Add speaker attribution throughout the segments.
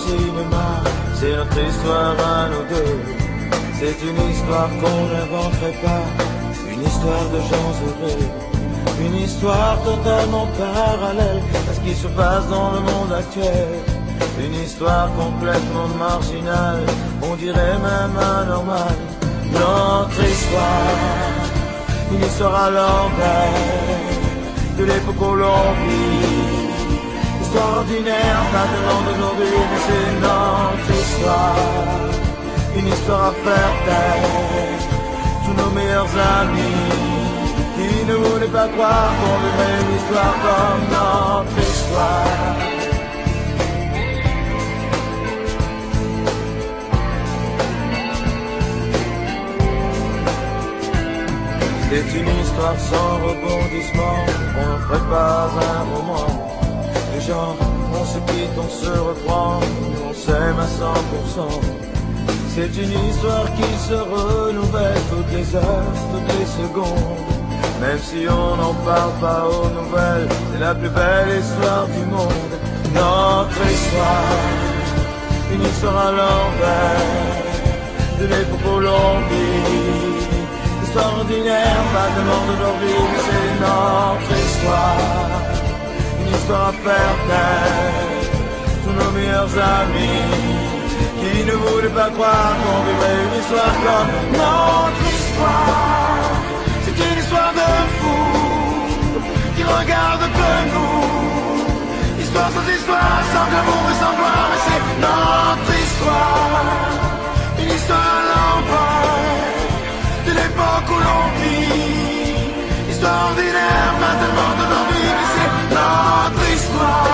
Speaker 1: cinéma, c'est notre histoire à nous deux. C'est une histoire qu'on n'inventerait pas, une histoire de gens heureux, une histoire totalement parallèle à ce qui se passe dans le monde actuel. Une histoire complètement marginale, on dirait même anormale. Notre histoire, une histoire à l'envers, de l'époque où l'on vit. Histoire ordinaire, pas tellement d'aujourd'hui, mais c'est notre histoire. Une histoire à faire taire, tous nos meilleurs amis qui ne voulaient pas croire qu'on vivrait une histoire comme notre histoire. C'est une histoire sans rebondissement, on ne ferait pas un roman. Du genre, on se quitte, on se reprend, on s'aime à 100%. C'est une histoire qui se renouvelle toutes les heures, toutes les secondes. Même si on n'en parle pas aux nouvelles, c'est la plus belle histoire du monde. Notre histoire, une histoire à l'envers, de l'époque où l'on vit. Histoire ordinaire, pas tellement d'aujourd'hui, mais c'est notre histoire. Une histoire à faire taire, tous nos meilleurs amis qui ne voulaient pas croire qu'on vivrait une histoire comme notre histoire. C'est une histoire de fou qui regarde que nous. Histoire sans histoire, sans glamour et sans gloire, mais c'est notre histoire. Une histoire à l'envers, de l'époque où l'on vit. Histoire ordinaire, pas tellement d'aujourd'hui, mais c'est notre histoire.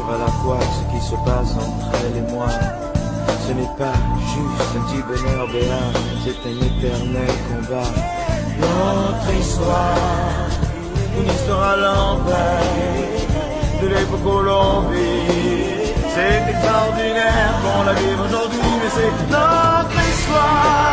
Speaker 1: À la fois ce qui se passe entre elle et moi. Ce n'est pas juste un petit bonheur béat, c'est un éternel combat. Notre histoire, une histoire à l'envers, de l'époque où l'on vit. C'est extraordinaire qu'on la vive aujourd'hui, mais c'est notre histoire.